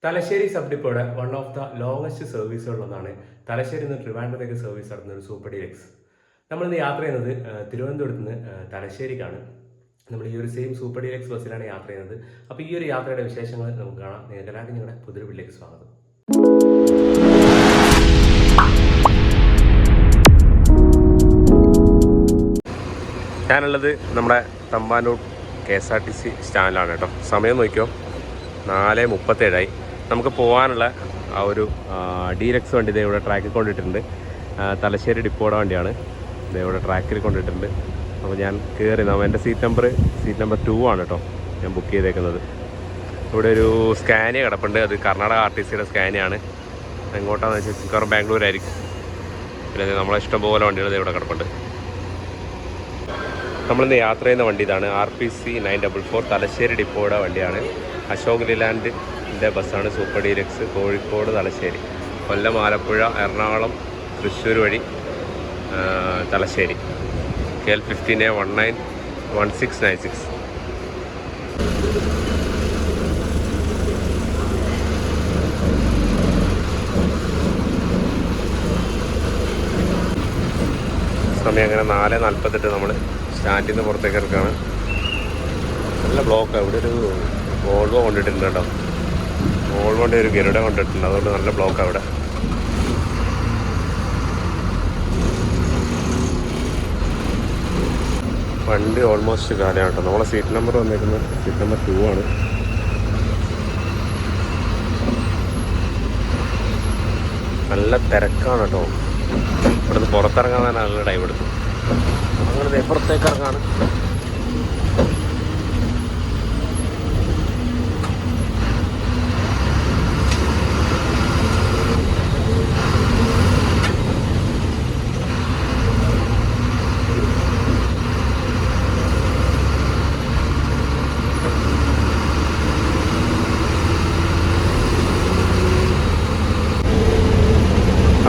Thalassery sub ഡിപ്പോയുടെ one of the longest സർവീസുകളിലൊന്നാണ് തലശ്ശേരി നിന്ന് ട്രിവാൻഡ്രത്തേക്ക് സർവീസ് നടത്തുന്ന ഒരു സൂപ്പർ ഡീലക്സ്. നമ്മളിന്ന് യാത്ര ചെയ്യുന്നത് തിരുവനന്തപുരത്ത് നിന്ന് തലശ്ശേരിക്കാണ്. നമ്മൾ ഈ ഒരു സെയിം സൂപ്പർ ഡീലക്സ് ബസ്സിലാണ് യാത്ര ചെയ്യുന്നത്. അപ്പോൾ ഈ ഒരു യാത്രയുടെ വിശേഷങ്ങൾ നമുക്ക് കാണാം. നിങ്ങൾക്ക് എല്ലാവർക്കും ഞങ്ങളുടെ പുതിയ വീട്ടിലേക്ക് സ്വാഗതം. ഞാനുള്ളത് നമ്മുടെ തമ്പാനൂർ KSRTC സ്റ്റാൻഡിലാണ് കേട്ടോ. സമയം നോക്കിയോ, 4:37 നമുക്ക് പോകാനുള്ള ആ ഒരു ഡീലക്സ് വണ്ടി ഇവിടെ ട്രാക്കിൽ കൊണ്ടിട്ടുണ്ട്. തലശ്ശേരി ഡിപ്പോയുടെ വണ്ടിയാണ്, ഇവിടെ ട്രാക്കിൽ കൊണ്ടിട്ടുണ്ട്. അപ്പോൾ ഞാൻ കയറി എൻ്റെ സീറ്റ് നമ്പർ 2 ആണ് കേട്ടോ ഞാൻ ബുക്ക് ചെയ്തേക്കുന്നത്. ഇവിടെ ഒരു സ്കാനിയ കിടപ്പുണ്ട്, അത് കർണാടക RTCയുടെ സ്കാനിയാണ്. എങ്ങോട്ടാണെന്ന് വെച്ചാൽ മിക്കവാറും ബാംഗ്ലൂരായിരിക്കും. പിന്നെ നമ്മളെ ഇഷ്ടംപോലെ വണ്ടികൾ ഇവിടെ കിടപ്പുണ്ട്. നമ്മളിന്ന് യാത്ര ചെയ്യുന്ന വണ്ടി ഇതാണ്, RPC 944 തലശ്ശേരി ഡിപ്പോയുടെ വണ്ടിയാണ്. അശോക് ലിലാൻഡിൻ്റെ ബസ്സാണ് സൂപ്പർ ഡീലക്സ്. കോഴിക്കോട്, തലശ്ശേരി, കൊല്ലം, ആലപ്പുഴ, എറണാകുളം, തൃശ്ശൂർ വഴി തലശ്ശേരി. KL 15A191696. സമയം അങ്ങനെ 4:48 നമ്മൾ സ്റ്റാൻഡിൽ നിന്ന് പുറത്തേക്ക് ഇറക്കുകയാണ്. നല്ല ബ്ലോക്കാണ്. ഇവിടെ ഒരു വോൾവോ കൊണ്ടിട്ടുണ്ട് കേട്ടോ. വോൾവോൻ്റെ ഒരു ഗരുഡ കൊണ്ടിട്ടുണ്ട്, അതുകൊണ്ട് നല്ല ബ്ലോക്കാണ് ഇവിടെ. വണ്ടി ഓൾമോസ്റ്റ് കാലമാണ് കേട്ടോ. നമ്മളെ സീറ്റ് നമ്പർ വന്നേക്കുന്നത് സീറ്റ് നമ്പർ 2 ആണ്. നല്ല തിരക്കാണ് കേട്ടോ. ഇവിടുന്ന് പുറത്തിറങ്ങാൻ തന്നെ നല്ല ടൈം എടുക്കും. അങ്ങനെ പുറത്തേക്ക് ഇറങ്ങാണ്.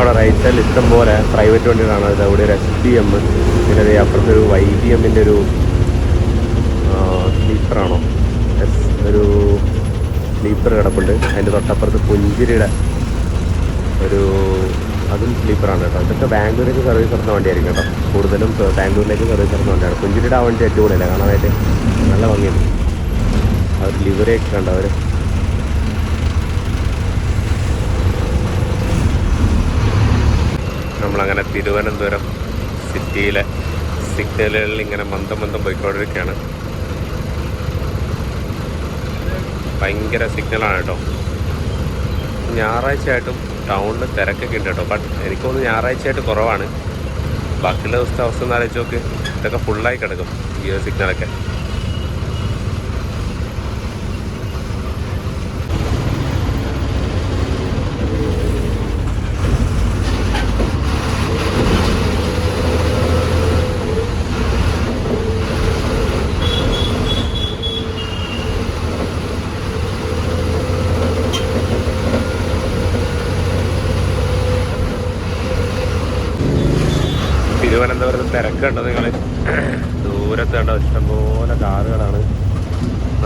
അവിടെ റൈറ്റ് സൈഡിൽ ഇഷ്ടം പോലെ പ്രൈവറ്റ് വണ്ടി കാണാം. അവിടെ ഒരു SBM, പിന്നെ അപ്പുറത്തൊരു YBMൻ്റെ ഒരു സ്ലീപ്പറാണോ ഒരു സ്ലീപ്പർ കിടപ്പുണ്ട്. അതിൻ്റെ തൊട്ടപ്പുറത്ത് പുഞ്ചിരിയുടെ അതും സ്ലീപ്പറാണ് കേട്ടോ. ഇതൊക്കെ ബാംഗ്ലൂരിലേക്ക് സർവീസ് നടത്തുന്ന വണ്ടിയായിരിക്കും കേട്ടോ. കൂടുതലും ബാംഗ്ലൂരിലേക്ക് സർവീസ് നടത്തുന്ന വണ്ടിയാണ്. പുഞ്ചിരിയുടെ ആ വണ്ടി അടിപൊളിയല്ല കാണാനായിട്ട്, നല്ല ഭംഗിയുണ്ട്. അവർ ലിവറിയൊക്കെ കണ്ടോ അവർ. നമ്മളങ്ങനെ തിരുവനന്തപുരം സിറ്റിയിലെ സിഗ്നലുകളിൽ ഇങ്ങനെ മന്ദം പോയിക്കൊണ്ടിരിക്കുകയാണ്. ഭയങ്കര സിഗ്നലാണ് കേട്ടോ. ഞായറാഴ്ചയായിട്ടും ടൗണിൽ തിരക്കൊക്കെ ഉണ്ട് കേട്ടോ. ബട്ട് എനിക്ക് തോന്നുന്നു ഞായറാഴ്ചയായിട്ട് കുറവാണ്. ബാക്കിയുള്ള ദിവസത്തെ അവസ്ഥ ഒന്ന് ആലോചിച്ച് നോക്ക്, ഇതൊക്കെ ഫുള്ളായി കിടക്കും ഈ ഒരു സിഗ്നലൊക്കെ. തിരുവനന്തപുരത്ത് തിരക്കുണ്ടോ നിങ്ങൾ? ദൂരത്ത് കണ്ടോ ഇഷ്ടംപോലെ കാറുകളാണ്.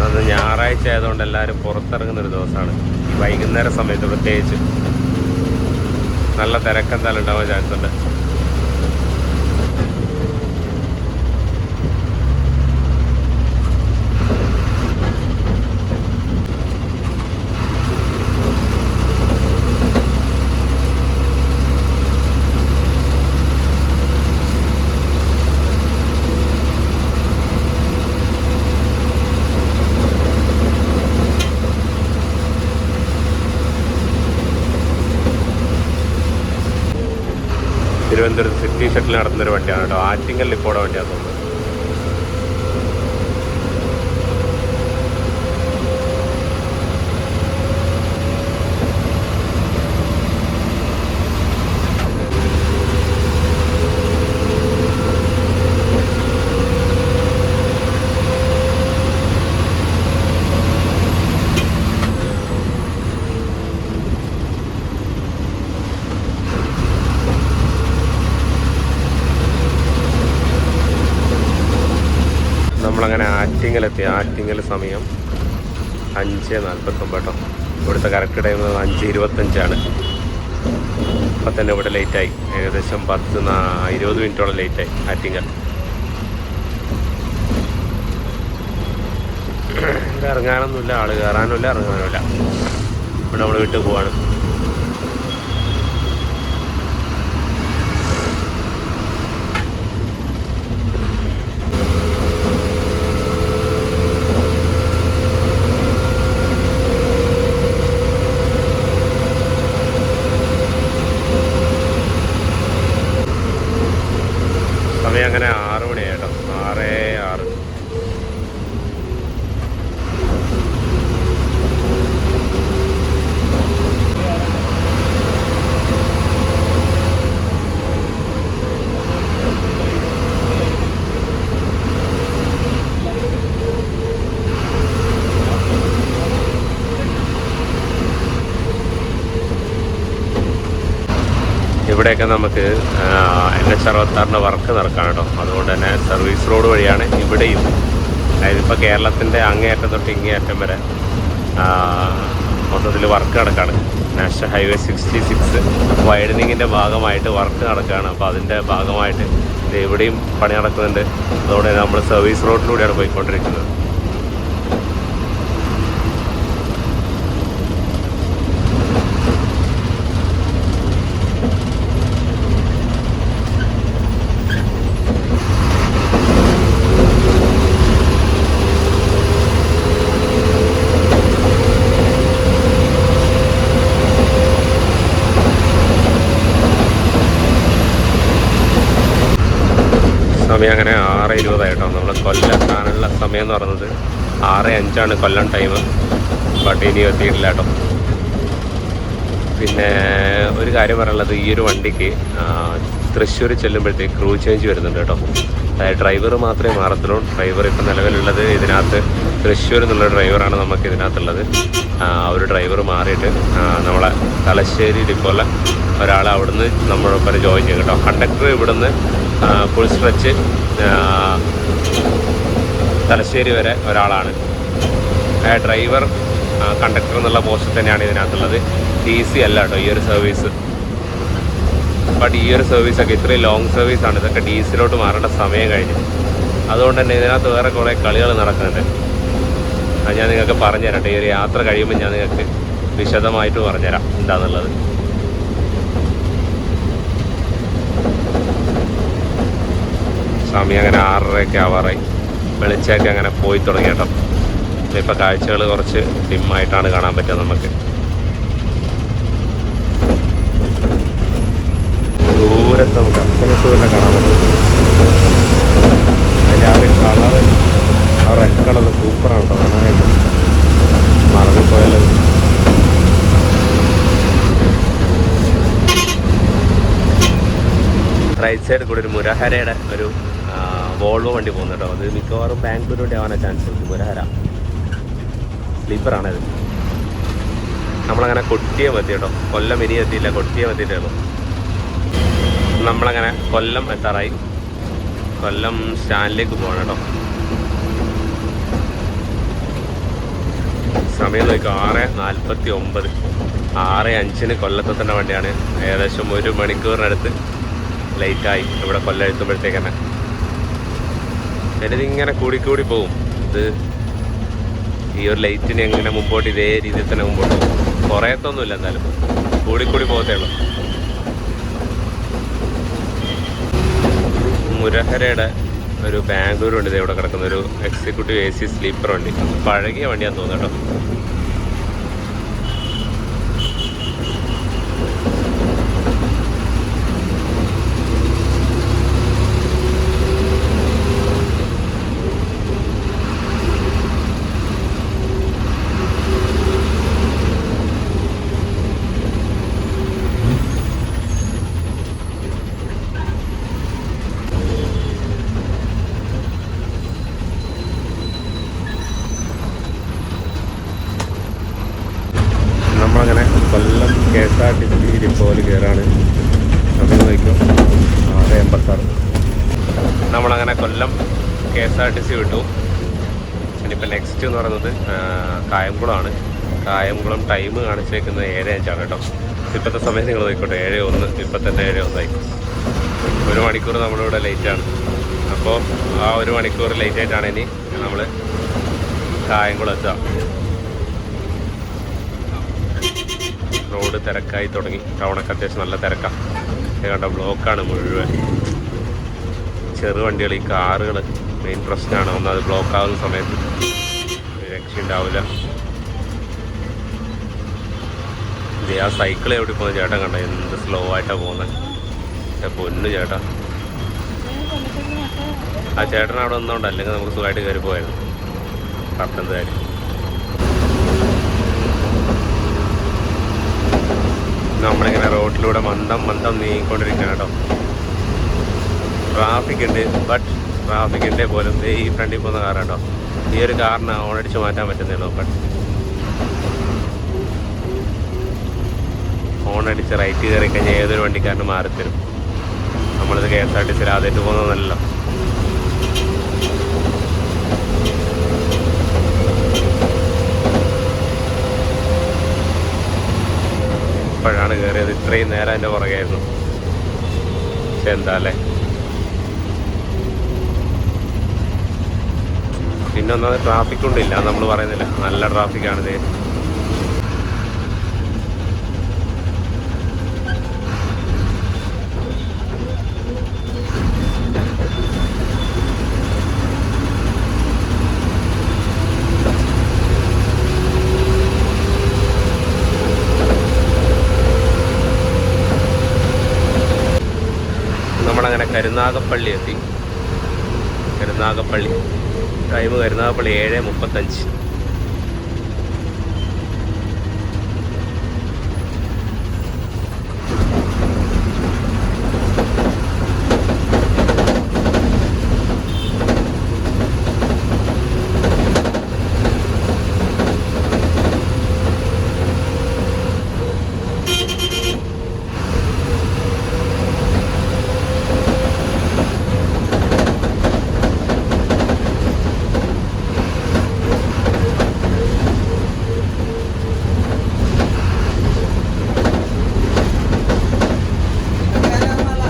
അത് ഞായറാഴ്ച ആയതുകൊണ്ട് എല്ലാവരും പുറത്തിറങ്ങുന്നൊരു ദിവസമാണ്. ഈ വൈകുന്നേര സമയത്ത് പ്രത്യേകിച്ച് നല്ല തിരക്കെന്തായാലും ഉണ്ടാവാൻ ചാൻസ് ഉണ്ട്. തിരുവനന്തപുരത്ത് സിറ്റി ഷട്ടിൽ നടത്തുന്നൊരു വണ്ടിയാണ് കേട്ടോ. ആറ്റിങ്ങൽ ഡിപ്പോയുടെ വണ്ടിയാണെന്ന് തോന്നുന്നു. നമ്മളങ്ങനെ ആറ്റിങ്ങലെത്തി. ആറ്റിങ്ങൽ സമയം 5:49 കേട്ടോ. ഇവിടുത്തെ കറക്റ്റ് ടൈം 5:25. ഇപ്പം തന്നെ ഇവിടെ ലേറ്റായി, ഏകദേശം 20 മിനിറ്റോളം ലേറ്റായി ആറ്റിങ്ങൽ. ഇവിടെ ഇറങ്ങാനൊന്നുമില്ല, ആൾ കയറാനുമില്ല ഇറങ്ങാനുമില്ല. ഇവിടെ നമ്മൾ വിട്ടു പോവാണ്. സമയം അങ്ങനെ 6 മണിയായിട്ടോ, 6:06. ഇവിടെയൊക്കെ നമുക്ക് NH66 വർക്ക് നടക്കുകയാണ് കേട്ടോ. അതുകൊണ്ട് തന്നെ സർവീസ് റോഡ് വഴിയാണ് ഇവിടെയും. അതായത് ഇപ്പോൾ കേരളത്തിൻ്റെ അങ്ങേയറ്റം തൊട്ട് ഇങ്ങേയറ്റം വരെ മൊത്തത്തിൽ വർക്ക് നടക്കുകയാണ്. നാഷണൽ ഹൈവേ 66 വൈഡനിങ്ങിൻ്റെ ഭാഗമായിട്ട് വർക്ക് നടക്കുകയാണ്. അപ്പോൾ അതിൻ്റെ ഭാഗമായിട്ട് ഇവിടെയും പണി നടക്കുന്നുണ്ട്. അതുകൊണ്ട് തന്നെ നമ്മൾ സർവീസ് റോഡിലൂടെയാണ് പോയിക്കൊണ്ടിരിക്കുന്നത്. സമയം അങ്ങനെ 6:20 ആയിട്ടോ. നമ്മൾ കൊല്ലം എത്താനുള്ള സമയം എന്ന് പറയുന്നത് 6:05 കൊല്ലം ടൈം. ബട്ട് ഇനി എത്തിയിട്ടില്ല കേട്ടോ. പിന്നെ ഒരു കാര്യം പറയാനുള്ളത്, ഈ ഒരു വണ്ടിക്ക് തൃശ്ശൂർ ചെല്ലുമ്പോഴത്തേക്ക് ക്രൂ ചേഞ്ച് വരുന്നുണ്ട് കേട്ടോ. അതായത് ഡ്രൈവർ മാത്രമേ മാറത്തുള്ളൂ. ഡ്രൈവർ ഇപ്പം നിലവിലുള്ളത് ഇതിനകത്ത് തൃശ്ശൂർ എന്നുള്ള ഡ്രൈവറാണ് നമുക്ക് ഇതിനകത്തുള്ളത്. ഒരു ഡ്രൈവർ മാറിയിട്ട് നമ്മളെ തലശ്ശേരി ഡിപ്പോയിലെ ഒരാൾ അവിടുന്ന് നമ്മളൊപ്പം ജോയിൻ ചെയ്യും കേട്ടോ. കണ്ടക്ടർ ഇവിടുന്ന് ഫുൾ സ്ട്രെച്ച് തലശ്ശേരി വരെ ഒരാളാണ്. ഡ്രൈവർ കണ്ടക്ടർ എന്നുള്ള പോസ്റ്റ് തന്നെയാണ് ഇതിനകത്തുള്ളത്. TC അല്ല കേട്ടോ ഈ ഒരു സർവീസ്. ബട്ട് ഈ ഒരു സർവീസൊക്കെ ഇത്രയും ലോങ് സർവീസാണ്. ഇതൊക്കെ DCയിലോട്ട് മാറേണ്ട സമയം കഴിഞ്ഞു. അതുകൊണ്ട് തന്നെ ഇതിനകത്ത് വേറെ കുറേ കളികൾ നടക്കുന്നുണ്ട്. അത് ഞാൻ നിങ്ങൾക്ക് പറഞ്ഞുതരാം കേട്ടോ. ഈ ഒരു യാത്ര കഴിയുമ്പോൾ ഞാൻ നിങ്ങൾക്ക് വിശദമായിട്ട് പറഞ്ഞുതരാം എന്താണെന്നുള്ളത്. സമയം അങ്ങനെ 6:30 ആവാറായി. വെളിച്ചമൊക്കെ അങ്ങനെ പോയി തുടങ്ങി കേട്ടോ. ഇപ്പോൾ കാഴ്ചകൾ കുറച്ച് ഡിമ്മായിട്ടാണ് കാണാൻ പറ്റുക നമുക്ക്. ദൂരത്ത് നമുക്ക് അപ്പുറത്ത് തന്നെ കാണാൻ പറ്റും. അതിൻ്റെ ആ ഒരു കളറ്, ആ റെഡ് കളർ സൂപ്പറാണ് കേട്ടോ കാണാനായിട്ട്. മറന്നിപ്പോയാൽ റൈറ്റ് സൈഡ് കൂടെ ഒരു മുരഹരയുടെ ഒരു വോൾവോ വണ്ടി പോകുന്നു കേട്ടോ. അത് മിക്കവാറും ബാംഗ്ലൂർ വണ്ടി ആവാനാണ് ചാൻസ് ഉണ്ട്. മുരഹര സ്ലീപ്പറാണിത്. നമ്മളങ്ങനെ കൊട്ടിയം എത്തി കേട്ടോ. കൊല്ലം ഇനി എത്തിയില്ല, കൊട്ടിയം എത്തിയിട്ടുള്ളൂ. നമ്മളങ്ങനെ കൊല്ലം എത്താറായി. കൊല്ലം സ്റ്റാൻഡിലേക്ക് പോകണം കേട്ടോ. സമയം നോക്കുക 6:49. 6:05 കൊല്ലത്തെത്തേണ്ട വണ്ടിയാണ്. ഏകദേശം 1 മണിക്കൂറിനടുത്ത് ലേറ്റായി ഇവിടെ കൊല്ലം എത്തുമ്പോഴത്തേക്ക് തന്നെ. ഇതിങ്ങനെ കൂടിക്കൂടി പോകും. ഇത് ഈ ഒരു ലൈറ്റിന് എങ്ങനെ മുമ്പോട്ട് ഇതേ രീതിയിൽ തന്നെ മുമ്പോട്ട് പോകും. കുറയത്തൊന്നുമില്ല, എന്തായാലും കൂടിക്കൂടി പോകത്തേ ഉള്ളൂ. മുരഹരയുടെ ഒരു ബാംഗ്ലൂർ വണ്ടി ഇത് ഇവിടെ കിടക്കുന്ന ഒരു എക്സിക്യൂട്ടീവ് AC സ്ലീപ്പർ വണ്ടി. പഴകിയ വണ്ടിയാന്ന് തോന്നുന്നു കേട്ടോ. നമ്മളങ്ങനെ കൊല്ലം KSRTC ഡിപ്പോയിൽ കയറാണ്. സമയം നോക്കും 6:86. നമ്മളങ്ങനെ കൊല്ലം KSRTC വിട്ടു. ഇനിയിപ്പോൾ നെക്സ്റ്റ് എന്ന് പറയുന്നത് കായംകുളമാണ്. കായംകുളം ടൈം കാണിച്ചേക്കുന്നത് 7:05 കേട്ടോ. ഇപ്പോഴത്തെ സമയം നിങ്ങൾ നോക്കിക്കോട്ടെ, 7:01. ഇപ്പം തന്നെ 7:01. 1 മണിക്കൂർ നമ്മളിവിടെ ലേറ്റാണ്. അപ്പോൾ ആ 1 മണിക്കൂർ ലേറ്റായിട്ടാണ് ഇനി നമ്മൾ കായംകുളം എത്തുക. റോഡ് തിരക്കായി തുടങ്ങി. ടൗണൊക്കെ അത്യാവശ്യം നല്ല തിരക്കാണ്. കണ്ട ബ്ലോക്കാണ് മുഴുവൻ. ചെറുവണ്ടികൾ, ഈ കാറുകൾ മെയിൻ പ്രശ്നമാണ്. ഒന്നത് ബ്ലോക്കാവുന്ന സമയത്ത് രക്ഷയുണ്ടാവില്ല. ആ സൈക്കിൾ എവിടെ പോകുന്ന ചേട്ടൻ കണ്ട എന്ത് സ്ലോ ആയിട്ടാണ് പോകുന്നത്. പൊന്നു ചേട്ടാ, ആ ചേട്ടൻ അവിടെ ഒന്നുകൊണ്ട്, അല്ലെങ്കിൽ നമുക്ക് സുഖമായിട്ട് കയറി പോയായിരുന്നു. കറക്റ്റ് കാര്യം. നമ്മളിങ്ങനെ റോഡിലൂടെ മന്ദം നീങ്ങിക്കൊണ്ടിരിക്കണം കേട്ടോ. ട്രാഫിക് ഉണ്ട്, ബട്ട് ട്രാഫിക്കിൻ്റെ പോലും ഈ ഫ്രണ്ടിൽ പോകുന്ന കാറാട്ടോ. ഈ ഒരു കാറിന് ഓണടിച്ച് മാറ്റാൻ പറ്റുന്നില്ലോ. ബട്ട് ഓണടിച്ച് റൈറ്റ് കയറി കഴിഞ്ഞാൽ ഏതൊരു വണ്ടിക്കാരന് മാറിത്തരും. നമ്മളിത് KSRTC ആദ്യമായിട്ട് പോകുന്നതല്ലോ. ഇപ്പോഴാണ് കയറിയത്. ഇത്രയും നേരം എൻ്റെ പുറകെയായിരുന്നു. പക്ഷെ എന്താ അല്ലേ, പിന്നെ ഒന്നത് ട്രാഫിക് കൊണ്ടില്ല, നമ്മൾ പറയുന്നില്ല, നല്ല ട്രാഫിക്കാണിത്. നമ്മളങ്ങനെ കരുനാഗപ്പള്ളി എത്തി. കരുനാഗപ്പള്ളി ടൈം കരുനാഗപ്പള്ളി 7:35.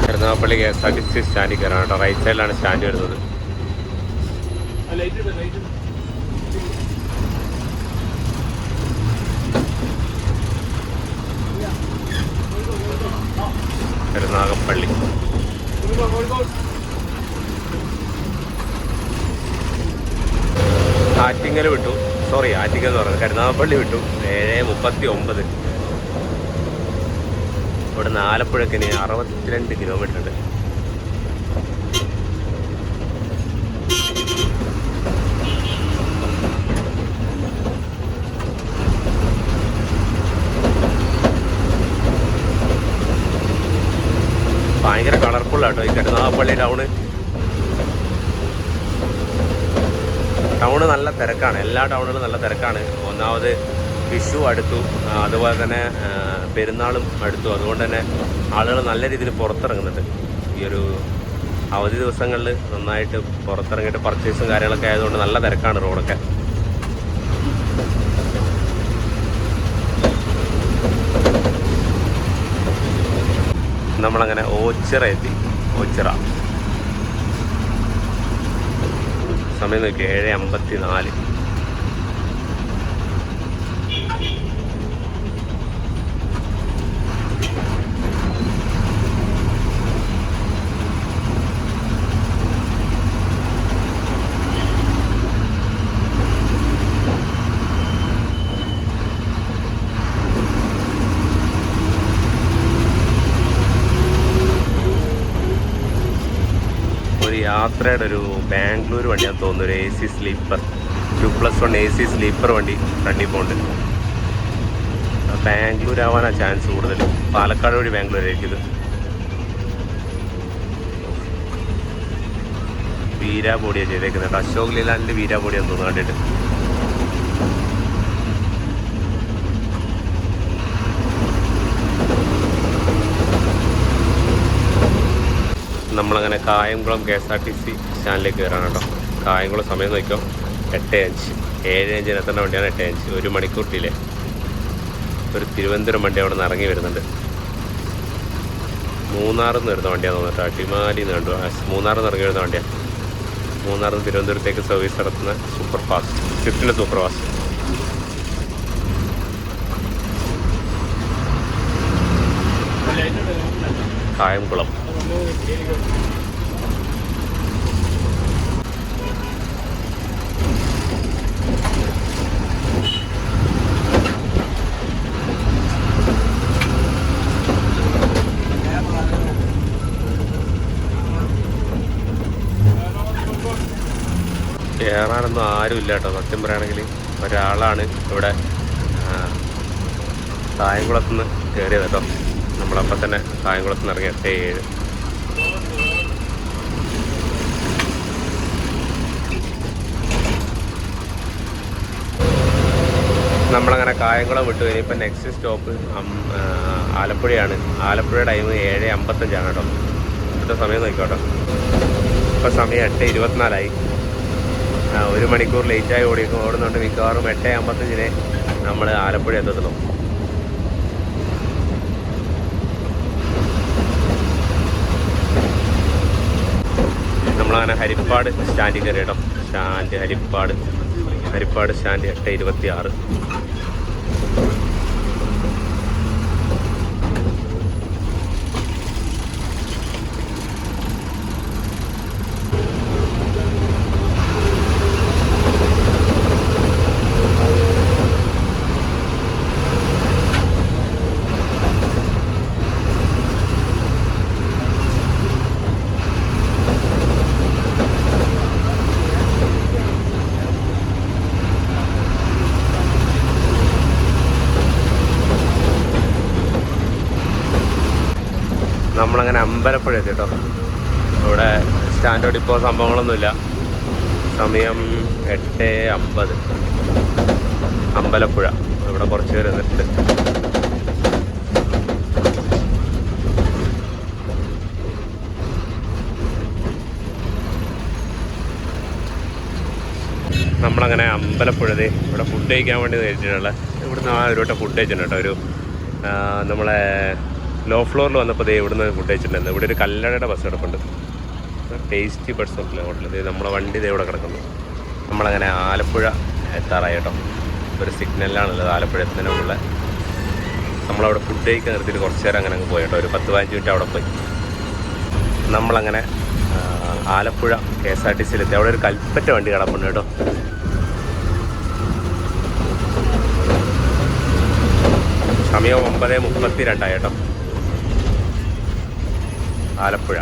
കരുനാഗപ്പള്ളി KSRTC സ്റ്റാൻഡിൽ കയറാം കേട്ടോ. റൈറ്റ് സൈഡിലാണ് സ്റ്റാൻഡ് വരുന്നത്. കരുനാഗപ്പള്ളി ആറ്റിങ്ങൽ വിട്ടു. സോറി, ആറ്റിങ്ങൽ എന്ന് പറയുന്നത് കരുനാഗപ്പള്ളി വിട്ടു. 7:39. ഇവിടെ നിന്ന് ആലപ്പുഴയ്ക്ക് ഇനി 62 കിലോമീറ്റർ ഉണ്ട്. ഭയങ്കര കളർഫുള്ളാട്ടോ ഈ കരുനാഗപ്പള്ളി ടൗണ്. നല്ല തിരക്കാണ്. എല്ലാ ടൗണുകളും നല്ല തിരക്കാണ്. ഒന്നാമത് വിഷു അടുത്തു, അതുപോലെ തന്നെ പെരുന്നാളും അടുത്തു. അതുകൊണ്ട് തന്നെ ആളുകൾ നല്ല രീതിയിൽ പുറത്തിറങ്ങുന്നുണ്ട്. ഈ ഒരു അവധി ദിവസങ്ങളിൽ നന്നായിട്ട് പുറത്തിറങ്ങിയിട്ട് പർച്ചേസും കാര്യങ്ങളൊക്കെ ആയതുകൊണ്ട് നല്ല തിരക്കാണ് റോഡൊക്കെ. നമ്മളങ്ങനെ ഓച്ചിറ എത്തി. ഓച്ചിറ സമയം നോക്കി 7:54. യാത്രയുടെ ഒരു ബാംഗ്ലൂർ വണ്ടിയാണെന്ന് തോന്നുന്നു. ഒരു AC സ്ലീപ്പർ 2+1 AC സ്ലീപ്പർ വണ്ടി ഫ്രണ്ടിൽ പോകുന്നുണ്ട്. ബാംഗ്ലൂർ ആവാനാണ് ചാൻസ് കൂടുതൽ. പാലക്കാട് വഴി ബാംഗ്ലൂരായിരിക്കും ഇത്. വീരാബോഡിയാണ് ചെയ്തേക്കുന്നത്. അശോക് ലീലാൻഡിൻ്റെ വീരാബോഡിയാന്ന് തോന്നുന്നു കണ്ടിട്ട്. നമ്മളങ്ങനെ കായംകുളം KSRTC സ്റ്റാൻഡിലേക്ക് കയറാണ് കേട്ടോ. കായംകുളം സമയം നോക്കിയോ 8:05. 7:05 എത്തേണ്ട വണ്ടിയാണ് 8:05. 1 മണിക്കൂർ ഡിലേ. ഒരു തിരുവനന്തപുരം വണ്ടി അവിടെ നിന്ന് ഇറങ്ങി വരുന്നുണ്ട്. മൂന്നാറിൽ നിന്ന് വരുന്ന വണ്ടിയാണെന്ന് തോന്നിട്ട്, അടിമാലി കണ്ടു. മൂന്നാറിൽ നിന്ന് ഇറങ്ങി വരുന്ന വണ്ടിയാണ്. മൂന്നാറിൽ നിന്ന് തിരുവനന്തപുരത്തേക്ക് സർവീസ് നടത്തുന്ന സൂപ്പർ ഫാസ്റ്റ്, സ്വിഫ്റ്റിൻ്റെ സൂപ്പർ ഫാസ്റ്റ്. കായംകുളം. കയറാനൊന്നും ആരും ഇല്ല കേട്ടോ. സത്യം പറയുകയാണെങ്കിൽ ഒരാളാണ് ഇവിടെ കായംകുളത്ത് നിന്ന് കയറിയത് കേട്ടോ. നമ്മളപ്പം തന്നെ കായംകുളത്ത് നിന്ന് ഇറങ്ങി 8:07. നമ്മളങ്ങനെ കായംകുളം വിട്ടു. ഇനിയിപ്പോൾ നെക്സ്റ്റ് സ്റ്റോപ്പ് ആലപ്പുഴയാണ്. ആലപ്പുഴ ടൈം 7:55 കേട്ടോ. ഇപ്പോഴത്തെ സമയം നോക്കിക്കോട്ടോ. ഇപ്പോൾ സമയം 8:24. 1 മണിക്കൂർ ലേറ്റായി ഓടുന്നുണ്ട്. മിക്കവാറും 8:55 നമ്മൾ ആലപ്പുഴ എത്തത്തുള്ളൂ. നമ്മളങ്ങനെ ഹരിപ്പാട് സ്റ്റാൻഡിൽ കയറി കേട്ടോ. ഹരിപ്പാട് സ്റ്റാൻഡ് 8:26. നമ്മളങ്ങനെ അമ്പലപ്പുഴ എത്തി കേട്ടോ. ഇവിടെ സ്റ്റാൻഡോട് ഇപ്പോൾ സംഭവങ്ങളൊന്നുമില്ല. സമയം 8:50. അമ്പലപ്പുഴ. ഇവിടെ കുറച്ച് പേര് നിന്നിട്ടുണ്ട്. നമ്മളങ്ങനെ അമ്പലപ്പുഴ ഇവിടെ ഫുഡ് കഴിക്കാൻ വേണ്ടി കഴിച്ചിട്ടുള്ള. ഇവിടുന്ന് ഒരു വട്ടം ഫുഡ് കഴിച്ചിട്ടുണ്ട് കേട്ടോ. ഒരു നമ്മളെ ലോ ഫ്ലോറിൽ വന്നപ്പോൾ ഇവിടുന്ന് ഫുഡ് കഴിച്ചിട്ടുണ്ടായിരുന്നു. ഇവിടെ ഒരു കല്ലടയുടെ ബസ് കിടപ്പുണ്ട്. Tasty buds hotel hotel. നമ്മളെ വണ്ടി ഇവിടെ കിടക്കുന്നു. നമ്മളങ്ങനെ ആലപ്പുഴ എത്താറായി കേട്ടോ. ഒരു സിഗ്നലിലാണുള്ളത് ആലപ്പുഴ എത്തുന്നതിനുള്ള. നമ്മളവിടെ ഫുഡ് കഴിക്കാൻ നിർത്തിയിട്ട് കുറച്ച് നേരം അങ്ങനെ അങ്ങ് പോയി കേട്ടോ. ഒരു 10-15 മിനിറ്റ് അവിടെ പോയി. നമ്മളങ്ങനെ ആലപ്പുഴ KSRTCയിലെത്തി. അവിടെ ഒരു കൽപ്പറ്റ വണ്ടി കിടപ്പുണ്ട് കേട്ടോ. സമയം 9:32 കേട്ടോ. ആലപ്പുഴ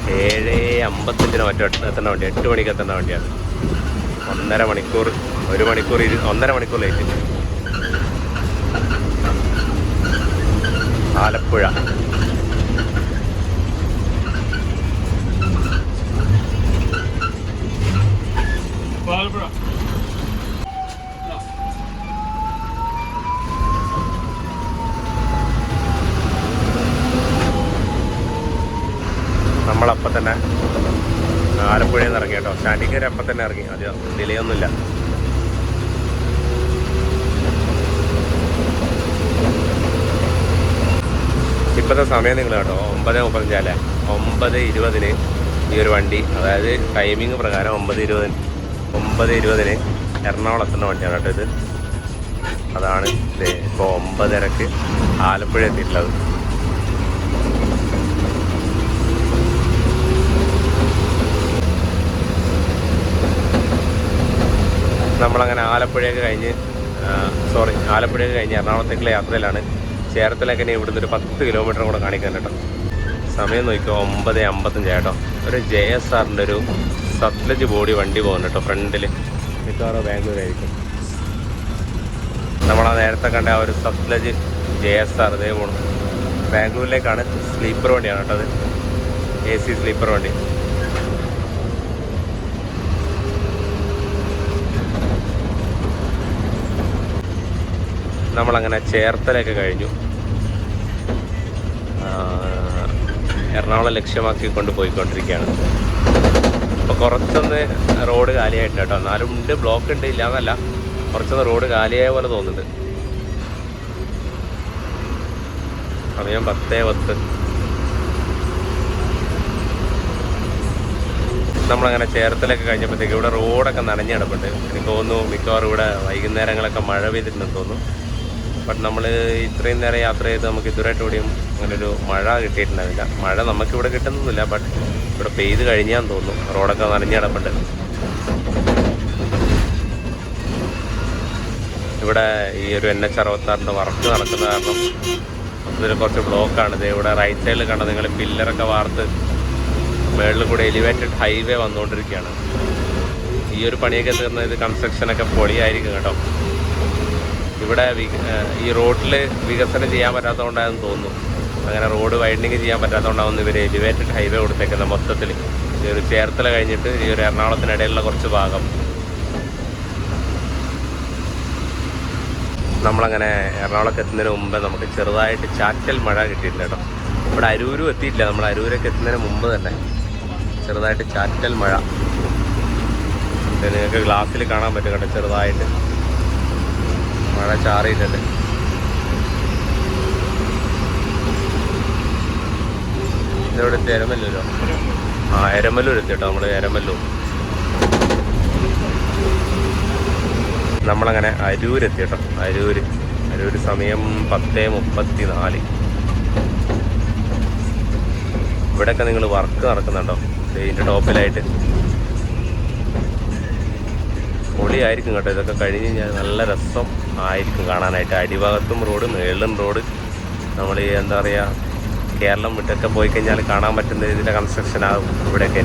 7:55 മറ്റോ എത്തേണ്ട വണ്ടി. 8 മണിക്ക് എത്തേണ്ട വണ്ടിയാണ്. 1.5 മണിക്കൂർ 1.5 മണിക്കൂർ ലേറ്റ്. ആലപ്പുഴ നമ്മളപ്പം തന്നെ ആലപ്പുഴയിൽ നിന്ന് ഇറങ്ങി കേട്ടോ. സ്റ്റാൻഡിൽ കയറി അപ്പം തന്നെ ഇറങ്ങി. അധികം ഡിലേ ഒന്നുമില്ല. ഇപ്പോഴത്തെ സമയം നിങ്ങൾ കേട്ടോ 9:35 അല്ലേ. 9:20 ഈ ഒരു വണ്ടി, അതായത് ടൈമിങ് പ്രകാരം 9:20 എറണാകുളത്തുള്ള വണ്ടിയാണ് കേട്ടോ ഇത്. അതാണ് ഇപ്പോൾ 9:30 ആലപ്പുഴ എത്തിയിട്ടുള്ളത്. നമ്മളങ്ങനെ ആലപ്പുഴയൊക്കെ കഴിഞ്ഞ് എറണാകുളത്തേക്കുള്ള യാത്രയിലാണ്. ചേർത്തലൊക്കെ ഇവിടുന്ന് ഒരു 10 കിലോമീറ്റർ കൂടെ കാണിക്കാൻ കേട്ടോ. സമയം നോക്കിയോ 9:55 കേട്ടോ. ഒരു JSRൻ്റെ ഒരു സത്ലജ് ബോഡി വണ്ടി പോകുന്നു കേട്ടോ ഫ്രണ്ടിൽ. മിക്കവാറും ബാംഗ്ലൂരായിരിക്കും. നമ്മളാ നേരത്തെ കണ്ട ആ ഒരു സത്ലജ് JSR ഇതേ പോകണം. ബാംഗ്ലൂരിലേക്കാണ്. സ്ലീപ്പർ വണ്ടിയാണ് കേട്ടോ അത്. AC സ്ലീപ്പർ വണ്ടി. നമ്മളങ്ങനെ ചേർത്തലയൊക്കെ കഴിഞ്ഞു. എറണാകുളം ലക്ഷ്യമാക്കി കൊണ്ട് പോയിക്കൊണ്ടിരിക്കുകയാണ്. അപ്പോൾ കുറച്ചൊന്ന് റോഡ് കാലിയായിട്ടുണ്ട് കേട്ടോ. എന്നാലും ഉണ്ട്, ബ്ലോക്ക് ഉണ്ട്, ഇല്ല എന്നല്ല, കുറച്ചൊന്ന് റോഡ് കാലിയായ പോലെ തോന്നുന്നുണ്ട്. സമയം 10:10. നമ്മളങ്ങനെ ചേർത്തലൊക്കെ കഴിഞ്ഞപ്പോഴത്തേക്ക് ഇവിടെ റോഡൊക്കെ നനഞ്ഞ് കിടപ്പുണ്ട്. എനിക്ക് തോന്നുന്നു മിക്കവാറും ഇവിടെ വൈകുന്നേരങ്ങളൊക്കെ മഴ പെയ്തിട്ടുണ്ടെന്ന് തോന്നുന്നു. ബട്ട് നമ്മൾ ഇത്രയും നേരം യാത്ര ചെയ്ത് നമുക്ക് ഇതുവരെയായിട്ട് ഇവിടെയും അങ്ങനൊരു മഴ കിട്ടിയിട്ടുണ്ടാവില്ല. മഴ നമുക്കിവിടെ കിട്ടുന്നൊന്നുമില്ല, ബട്ട് ഇവിടെ പെയ്ത് കഴിഞ്ഞാന്ന് തോന്നുന്നു. റോഡൊക്കെ നനഞ്ഞ് കിടപ്പുണ്ട്. ഇവിടെ ഈ ഒരു NH-66 വർക്ക് നടക്കുന്ന കാരണം ഇതിൽ കുറച്ച് ബ്ലോക്കാണിത്. ഇവിടെ റൈറ്റ് സൈഡിൽ കണ്ട നിങ്ങൾ പില്ലറൊക്കെ വാർത്ത് മേളിൽ കൂടെ എലിവേറ്റഡ് ഹൈവേ വന്നുകൊണ്ടിരിക്കുകയാണ്. ഈ ഒരു പണിയൊക്കെ തീർന്ന ഇത് കൺസ്ട്രക്ഷനൊക്കെ പൊളിയായിരിക്കും കേട്ടോ. ഇവിടെ ഈ റോഡിൽ വികസനം ചെയ്യാൻ പറ്റാത്തതുകൊണ്ടാണെന്ന് തോന്നുന്നു. അങ്ങനെ റോഡ് വൈഡനിങ് ചെയ്യാൻ പറ്റാത്തതുകൊണ്ടാവുന്നു ഇവർ എലിവേറ്റഡ് ഹൈവേ കൊടുത്തേക്കുന്നത് മൊത്തത്തിൽ. ഈ ഒരു ചേർത്തല കഴിഞ്ഞിട്ട് ഈ ഒരു എറണാകുളത്തിനിടയിലുള്ള കുറച്ച് ഭാഗം. നമ്മളങ്ങനെ എറണാകുളത്ത് എത്തുന്നതിന് മുമ്പ് നമുക്ക് ചെറുതായിട്ട് ചാറ്റൽ മഴ കിട്ടിയിട്ടുണ്ട് കേട്ടോ. ഇവിടെ അരൂരും എത്തിയിട്ടില്ല, നമ്മൾ അരൂരൊക്കെ എത്തുന്നതിന് മുമ്പ് തന്നെ ചെറുതായിട്ട് ചാറ്റൽ മഴ നിങ്ങൾക്ക് ഗ്ലാസ്സിൽ കാണാൻ പറ്റും കേട്ടോ. ചെറുതായിട്ട് മഴ ചാറിയിട്ടുണ്ട്. ഇതെവിടെ എത്തി? എരമല്ലൂരോ? എരമല്ലൂർ എത്തി കേട്ടോ. നമ്മൾ എരമല്ലൂർ. നമ്മളങ്ങനെ അരൂരെത്തി കേട്ടോ. അരൂര് സമയം 10:34. ഇവിടെയൊക്കെ നിങ്ങൾ വർക്ക് നടക്കുന്നുണ്ടോ? ഇതിൻ്റെ ടോപ്പിലായിട്ട് പൊളിയായിരിക്കും കേട്ടോ. ഇതൊക്കെ കഴിഞ്ഞ് കഴിഞ്ഞാൽ നല്ല രസം ആയിരിക്കും കാണാനായിട്ട്. അടിഭാഗത്തും റോഡ്, മേളിലും റോഡ്. നമ്മൾ ഈ എന്താ പറയുക, കേരളം വിട്ടൊക്കെ പോയി കഴിഞ്ഞാൽ കാണാൻ പറ്റുന്ന ഇതിൻ്റെ കൺസ്ട്രക്ഷൻ ആകും ഇവിടെയൊക്കെ.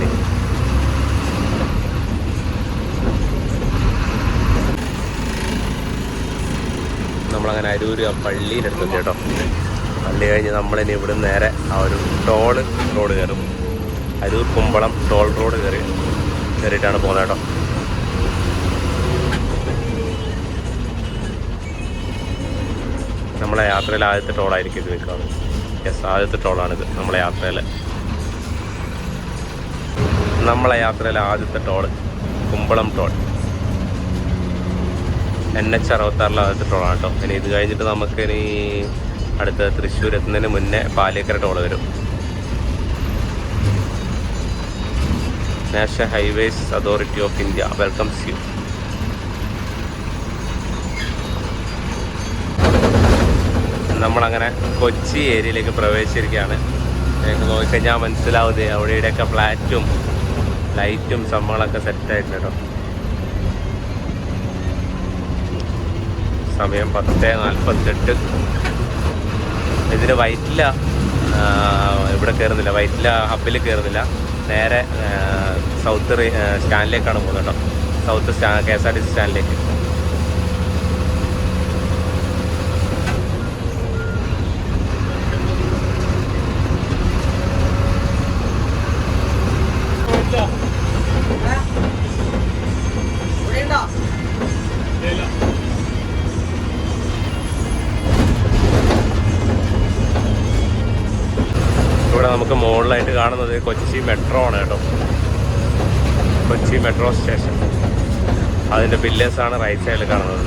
നമ്മളങ്ങനെ അരൂര് ആ പള്ളിയിലെടുത്തു കേട്ടോ. പള്ളി കഴിഞ്ഞ് നമ്മളിനി ഇവിടെ നേരെ ആ ഒരു ടോള് റോഡ് കയറും. അരൂർ കുമ്പളം ടോൾ റോഡ് കയറിയിട്ടാണ് പോകുന്നത് കേട്ടോ. നമ്മളെ യാത്രയിൽ ആദ്യത്തെ ടോളായിരിക്കും ഇത് നിൽക്കുന്നത്. യെസ്, ആദ്യത്തെ ടോളാണിത് നമ്മളെ യാത്രയിലെ ആദ്യത്തെ ടോള് കുമ്പളം ടോൾ. NH-66 ആദ്യത്തെ ടോളാണ് കേട്ടോ. ഇനി ഇത് കഴിഞ്ഞിട്ട് നമുക്കിനി അടുത്ത തൃശ്ശൂർ എത്തുന്നതിന് മുന്നേ പാലിയേക്കര ടോള് വരും. National highways authority of India welcomes U. നമ്മളങ്ങനെ കൊച്ചി ഏരിയയിലേക്ക് പ്രവേശിച്ചിരിക്കുകയാണ്. ഞങ്ങൾക്ക് നോക്കിക്കഴിഞ്ഞാൽ മനസ്സിലാവുന്നത് അവിടെ ഇവിടെയൊക്കെ ഫ്ലാറ്റും ലൈറ്റും സംഭവങ്ങളൊക്കെ സെറ്റായിട്ടുണ്ട് കേട്ടോ. സമയം 10:48. ഇതിന് വൈറ്റില ഇവിടെ കയറുന്നില്ല, വൈറ്റില ഹബിൽ കയറുന്നില്ല. നേരെ സൗത്ത് സ്റ്റാൻഡിലേക്കാണ് പോകുന്നത് കേട്ടോ. South KSRTC സ്റ്റാൻഡിലേക്ക്. ഇവിടെ നമുക്ക് മുകളിലായിട്ട് കാണുന്നത് കൊച്ചി മെട്രോ ആണ് കേട്ടോ. Kochi metro station. അതിൻ്റെ പില്ലേഴ്സാണ് റൈറ്റ് സൈഡിൽ കാണുന്നത്.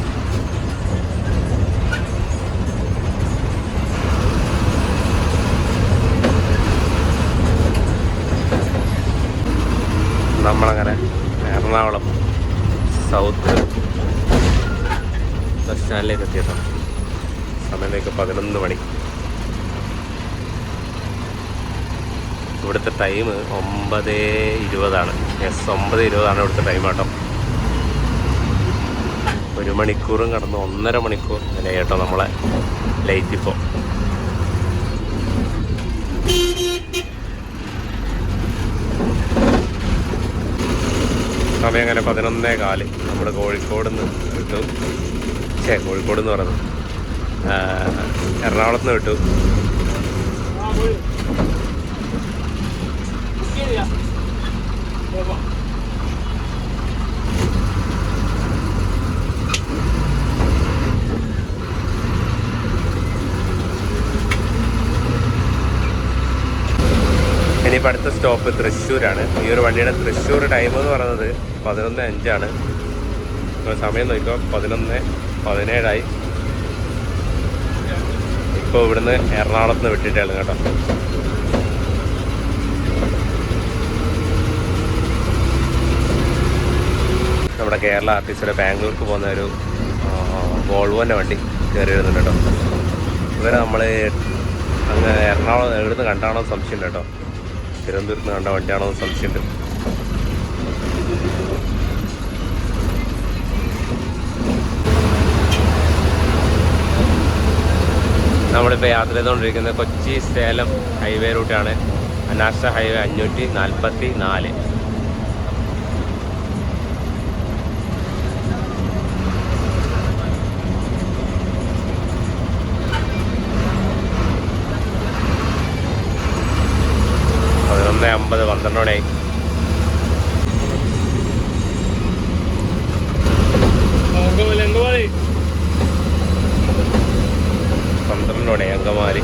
നമ്മളങ്ങനെ എറണാകുളം സൗത്ത് ബസ് സ്റ്റാൻഡിലേക്ക് എത്തിയതാണ്. സമയത്തേക്ക് 11 മണി. ഇവിടുത്തെ ടൈം 9:20. യെസ്, 9:20 ഇവിടുത്തെ ടൈം കേട്ടോ. 1 മണിക്കൂറും കടന്ന് 1.5 മണിക്കൂർ അങ്ങനെ കേട്ടോ നമ്മളെ ലൈറ്റ് ഇപ്പോൾ. സമയം അങ്ങനെ 11:15. നമ്മൾ കോഴിക്കോട് നിന്ന് വിട്ടു. കോഴിക്കോട് എന്ന് പറയുന്നത് എറണാകുളത്ത് നിന്ന് വിട്ടു. ഇനിയിപ്പോൾ അടുത്ത സ്റ്റോപ്പ് തൃശ്ശൂരാണ്. ഈ ഒരു വണ്ടിയുടെ തൃശ്ശൂർ ടൈം എന്ന് പറയുന്നത് 11:05. ഇപ്പോൾ സമയം നോക്കിക്കോ, 11:17. ഇപ്പോൾ ഇവിടുന്ന് എറണാകുളത്ത് നിന്ന് വിട്ടിട്ടാണ് കേട്ടോ. നമ്മുടെ കേരള ആർട്ടിസ്റ്റിയുടെ ബാംഗ്ലൂർക്ക് പോകുന്ന ഒരു വോൾവോൻ്റെ വണ്ടി കയറി വരുന്നുണ്ട് കേട്ടോ. ഇവരെ നമ്മൾ അങ്ങ് എറണാകുളം എവിടുന്ന് കണ്ടാണോ സംശയമുണ്ട് കേട്ടോ. തിരുവനന്തപുരത്ത് നിന്ന് കണ്ട വണ്ടിയാണോ എന്ന് സംശയമുണ്ട്. നമ്മളിപ്പോൾ യാത്ര ചെയ്തുകൊണ്ടിരിക്കുന്നത് കൊച്ചി സേലം ഹൈവേ റൂട്ടാണ്. National highway 544. ഒന്ന് 50 12 മണിയായി. അങ്കമാലി.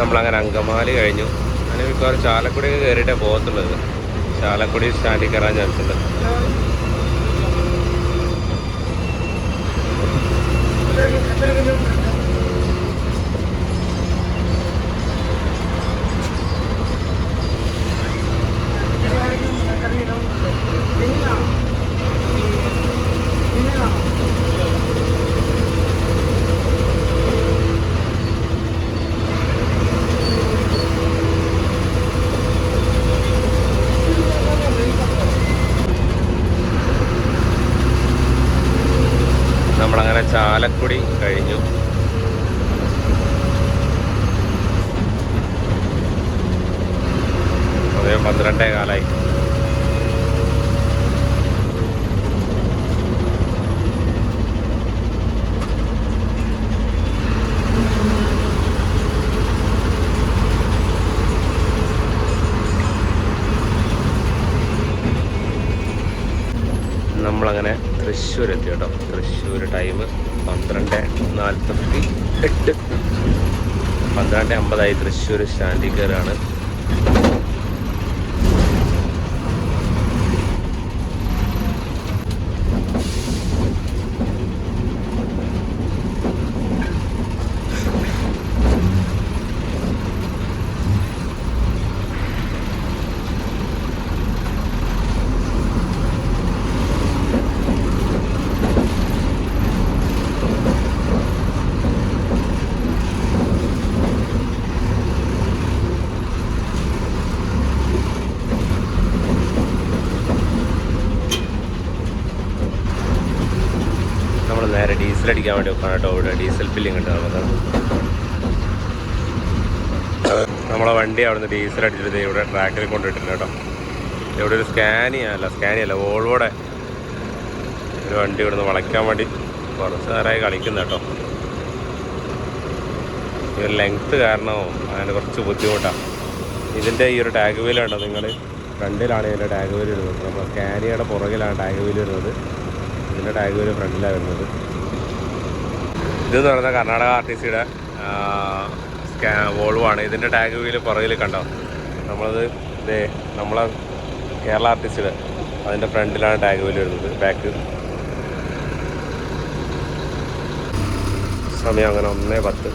നമ്മളങ്ങനെ അങ്കമാലി കഴിഞ്ഞു. അങ്ങനെ മിക്കവാറും ചാലക്കുടിയൊക്കെ കയറിയിട്ടേ പോകത്തുള്ളത്. ചാലക്കുടി സ്റ്റാൻഡിൽ കയറാൻ ചാൻസ് ഉണ്ട്. നമ്മളങ്ങനെ ചാലക്കുടി കഴിഞ്ഞു. സമയം 12:15. നമ്മളങ്ങനെ തൃശ്ശൂർ എത്തി കേട്ടോ. തൃശ്ശൂർ ടൈം 12:48. 12:50 തൃശ്ശൂർ സ്റ്റാൻഡിൽ കയറാണ്. നേരെ ഡീസൽ അടിക്കാൻ വേണ്ടി വെക്കണം കേട്ടോ. ഇവിടെ ഡീസൽ ഫില്ലിംഗ് ഉണ്ട് നമുക്ക്. നമ്മളെ വണ്ടി അവിടെ നിന്ന് ഡീസൽ അടിച്ചിട്ട് ഇവിടെ ട്രാക്കിൽ കൊണ്ടുപോയിട്ടുണ്ട് കേട്ടോ. ഇവിടെ ഒരു സ്കാനിയല്ല വോൾവോടെ ഒരു വണ്ടി ഇവിടെ നിന്ന് വളയ്ക്കാൻ വേണ്ടി കുറച്ച് നേരമായി കളിക്കുന്ന കേട്ടോ. ഈ ഒരു ലെങ്ത്ത് കാരണവും അതിന് കുറച്ച് ബുദ്ധിമുട്ടാണ്. ഇതിൻ്റെ ഈ ഒരു ടാഗ് വീൽ ഉണ്ടോ നിങ്ങൾ, ഫ്രണ്ടിലാണ് ഇതിൻ്റെ ടാഗ് വീൽ വരുന്നത്. നമ്മൾ സ്കാനിയയുടെ പുറകിലാണ് ടാഗ് വീൽ വരുന്നത്. ഇതിൻ്റെ ടാഗ് വീല് ഫ്രണ്ടിലാണ് വരുന്നത്. ഇതെന്ന് പറയുന്നത് കർണാടക ആർട്ടിസിയുടെ വോൾവാണ്. ഇതിൻ്റെ ടാഗ് വീല് പുറകിൽ കണ്ടോ. നമ്മളത് നമ്മളെ കേരള ആർട്ടിസിയുടെ അതിൻ്റെ ഫ്രണ്ടിലാണ് ടാഗ് വീല് വരുന്നത്, ബാക്ക്. സമയം അങ്ങനെ 1:10.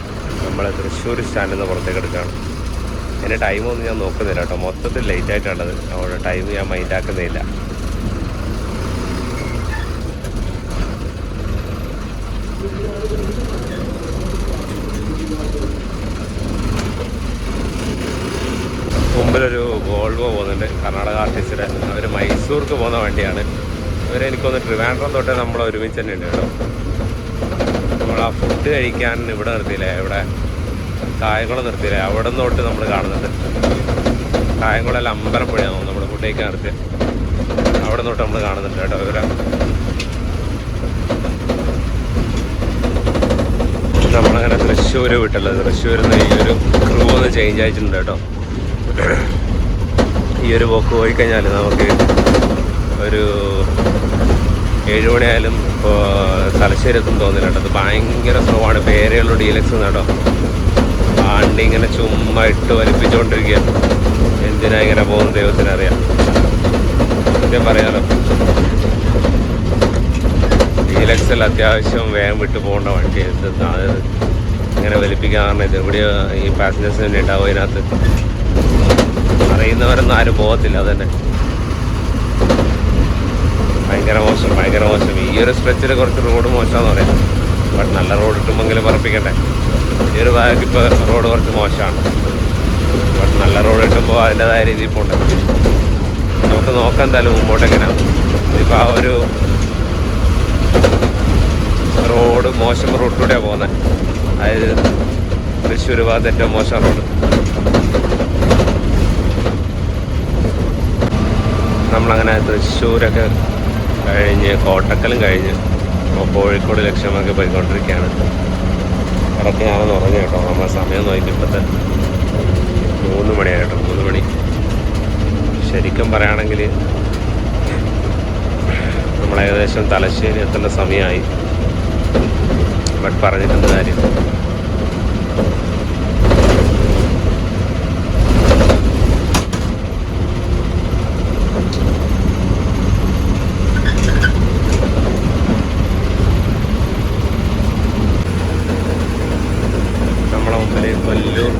നമ്മൾ തൃശ്ശൂർ സ്റ്റാൻഡിൽ നിന്ന് പുറത്തേക്ക് എടുക്കുകയാണ്. എൻ്റെ ടൈമൊന്നും ഞാൻ നോക്കുന്നില്ല കേട്ടോ. മൊത്തത്തിൽ ലേറ്റായിട്ടുള്ളത്. അവിടെ ടൈം ഞാൻ മൈൻഡാക്കുന്നില്ല. മുമ്പിലൊരു വോൾവോ പോകുന്നുണ്ട്, കർണാടക ആർട്ടിസ്റ്റിൻ്റെ. അവർ മൈസൂർക്ക് പോകുന്ന വണ്ടിയാണ്. എനിക്കൊന്ന് ട്രിവാൻഡ്രം തൊട്ട് നമ്മൾ ഒരുമിച്ച് തന്നെ ഉണ്ട് കേട്ടോ. നമ്മൾ ആ ഫുഡ് കഴിക്കാൻ ഇവിടെ നിർത്തിയില്ലേ, ഇവിടെ കായംകുളം നിർത്തിയില്ലേ, അവിടെ നിന്ന് തൊട്ട് നമ്മൾ കാണുന്നുണ്ട്. കായംകുളം അമ്പലപ്പുഴയാണ് നമ്മുടെ ഫുഡ് കഴിക്കാൻ നിർത്തി. അവിടെ നിന്ന് തൊട്ട് നമ്മൾ കാണുന്നുണ്ട് കേട്ടോ. ഇവരെ തൃശ്ശൂർ വിട്ടുള്ളത്. തൃശ്ശൂരിൽ നിന്ന് ഈ ഒരു ക്രൂ ഒന്ന് ചേഞ്ച് ആയിട്ടുണ്ട് കേട്ടോ. ഈ ഒരു പോക്ക് പോയി കഴിഞ്ഞാൽ നമുക്ക് ഒരു 7 മണിയായാലും ഇപ്പോൾ തലശ്ശേരി എത്തും തോന്നില്ല കേട്ടോ. അത് ഭയങ്കര സ്ലോ ആണ്. പേരെയുള്ള ഡീലക്സ് കേട്ടോ. വണ്ടി ഇങ്ങനെ ചുമ്മാ ഇട്ട് വലിപ്പിച്ചുകൊണ്ടിരിക്കുക. എന്തിനാ ഇങ്ങനെ പോകുന്ന ദൈവത്തിനറിയാം. സത്യം പറയാലോ, ഡീലക്സിൽ അത്യാവശ്യം വേഗം വിട്ടു പോകേണ്ട വണ്ടി അത് ഇങ്ങനെ വലിപ്പിക്കാൻ. കാരണം ഇത് ഇവിടെ ഈ പാസഞ്ചേഴ്സ് തന്നെ ഉണ്ടാവും അതിനകത്ത്. അറിയുന്നവരൊന്നും ആരും പോകത്തില്ല. അതന്നെ ഭയങ്കര മോശം. ഈ ഒരു സ്ട്രെച്ചിൽ കുറച്ച് റോഡ് മോശമാണെന്ന് പറയാം. ബട്ട് നല്ല റോഡ് കിട്ടുമെങ്കിലും പറപ്പിക്കണ്ടേ. ഈ ഒരു ഭാഗത്ത് ഇപ്പോൾ റോഡ് കുറച്ച് മോശമാണ്. ബട്ട് നല്ല റോഡ് കിട്ടുമ്പോൾ അതിൻ്റെതായ രീതിയിൽ പോകണ്ടേ. നമുക്ക് നോക്കാം എന്തായാലും മുമ്പോട്ട് എങ്ങനെയാണ്. ഇപ്പോൾ ആ ഒരു റോഡ് മോശം റൂട്ടിലൂടെയാണ് പോകുന്നത്. അതായത് തൃശ്ശൂർ ഭാഗത്ത് ഏറ്റവും മോശം റോഡ്. നമ്മളങ്ങനെ തൃശ്ശൂരൊക്കെ കഴിഞ്ഞ് കോട്ടക്കലും കഴിഞ്ഞ് കോഴിക്കോട് ലക്ഷ്യമാക്കി പോയിക്കൊണ്ടിരിക്കുകയാണ്. ഇടയ്ക്ക് ഞാനൊന്ന് ഉറങ്ങി കേട്ടോ. നമ്മൾ സമയം നോക്കി ഇപ്പോഴത്തെ 3 മണിയായിട്ടോ. 3 മണി. ശരിക്കും പറയുകയാണെങ്കിൽ നമ്മളേകദേശം തലശ്ശേരി എത്തേണ്ട സമയമായി. ബട്ട് പറഞ്ഞിട്ടുണ്ട് കാര്യം. നമ്മളെ മുമ്പിൽ കൊല്ലൂർ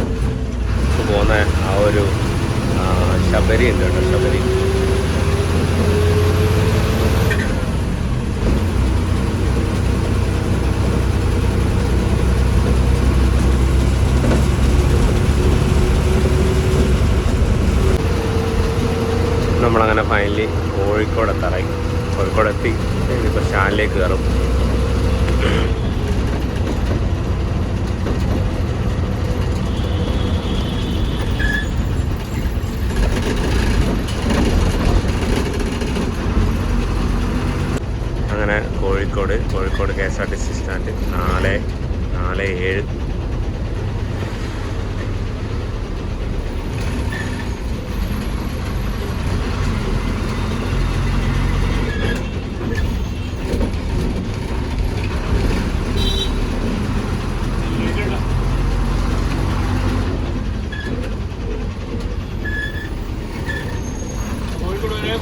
പോകുന്ന ആ ഒരു ശബരി ഉണ്ട് കേട്ടോ. ശബരി നമ്മളങ്ങനെ ഫൈനലി കോഴിക്കോട് എത്താറായി. കോഴിക്കോട് എത്തി ഇപ്പോൾ സ്റ്റാൻഡിലേക്ക് കയറും. അങ്ങനെ കോഴിക്കോട് KSRTC സ്റ്റാൻഡ് 4:47.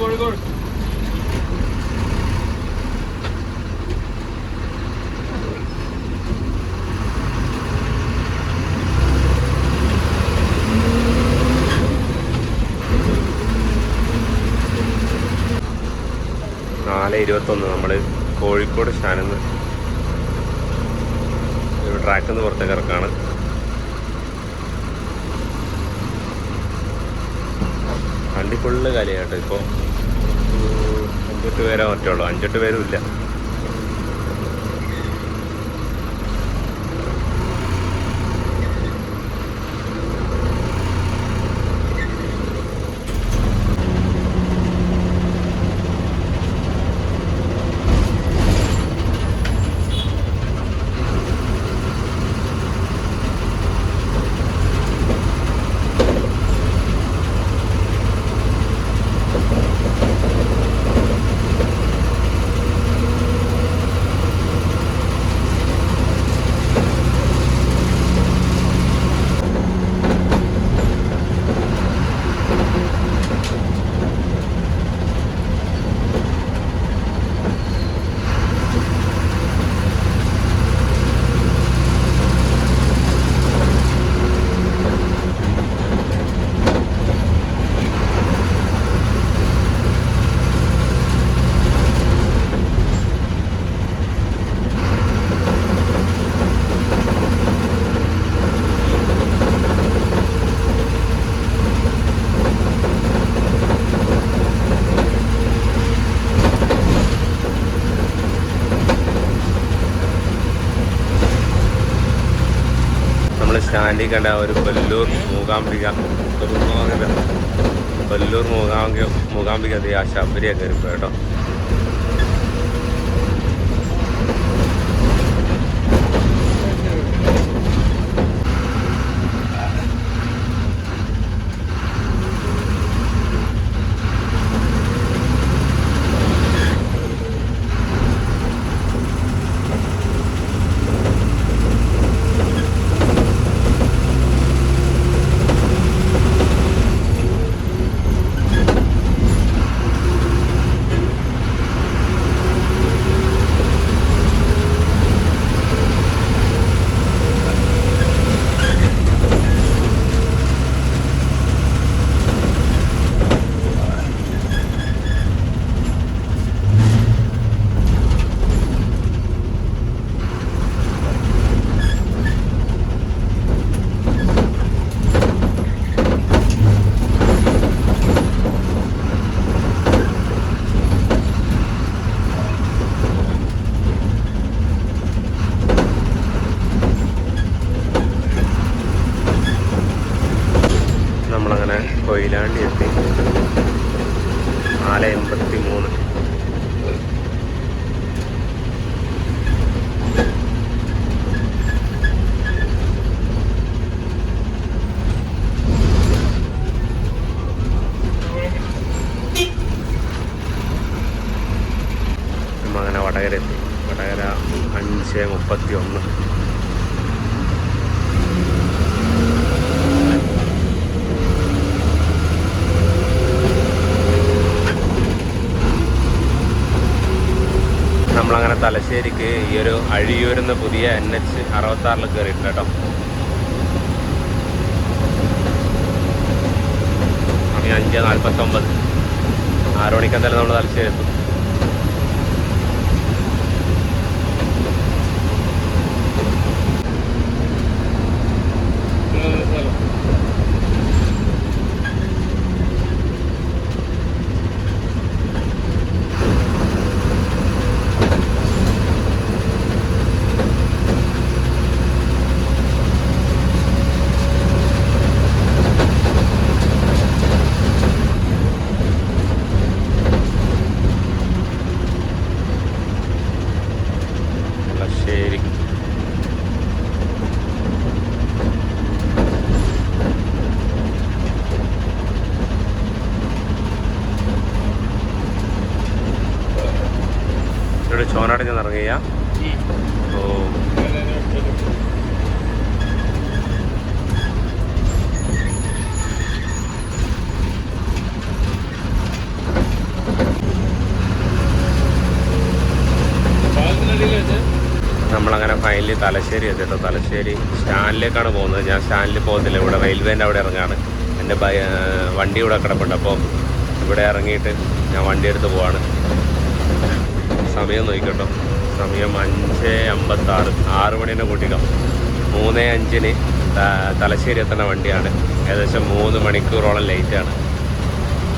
കോഴിക്കോട് 4:21 നമ്മൾ കോഴിക്കോട് സ്റ്റാൻഡിൽ നിന്ന് ഒരു ട്രാക്കിൽ നിന്ന് പുറത്തേക്ക് ഇറക്കാണ്. വണ്ടി ഫുള്ള് കാലിയാട്ടോ. ഇപ്പോൾ 5-8 പേരോ മറ്റേ ഉള്ളൂ. 5-8 പേരും ഇല്ല. സ്റ്റാൻഡിൽ കണ്ട ഒരു കൊല്ലൂർ മൂകാംബിക ആ ശബരിയൊക്കെ കയറിപ്പോ കേട്ടോ. കൊയിലാണ്ടി എത്തി. 4:83. അങ്ങനെ വടകര എത്തി. വടകര 5:31. നമ്മളങ്ങനെ തലശ്ശേരിക്ക് ഈ ഒരു അഴിയൂരിന്ന് പുതിയ NH66 കയറിയിട്ടുണ്ട് കേട്ടോ. സമയം 5:49. 6 മണിക്ക് എന്തായാലും നമ്മൾ തലശ്ശേരി എത്തും. തലശ്ശേരി ഇവിടെ ചോനാട് ചെന്ന് ഇറങ്ങിയ. ഓ നമ്മളങ്ങനെ ഫൈനലി തലശ്ശേരി എത്തിട്ടോ. തലശ്ശേരി സ്റ്റാൻഡിലേക്കാണ് പോകുന്നത്. ഞാൻ സ്റ്റാൻഡിൽ പോകുന്നില്ല, ഇവിടെ റെയിൽവേൻ്റെ അവിടെ ഇറങ്ങാണ്. എൻ്റെ വണ്ടി ഇവിടെ കിടപ്പുണ്ട്. അപ്പോൾ ഇവിടെ ഇറങ്ങിയിട്ട് ഞാൻ വണ്ടി എടുത്ത് പോവാണ്. സമയം നോക്കിക്കോട്ടോ. സമയം 5:56. 6 മണിനെ കൂട്ടിക്കാം. 3:05 തലശ്ശേരി എത്തുന്ന വണ്ടിയാണ്. ഏകദേശം 3 മണിക്കൂറോളം ലേറ്റാണ്.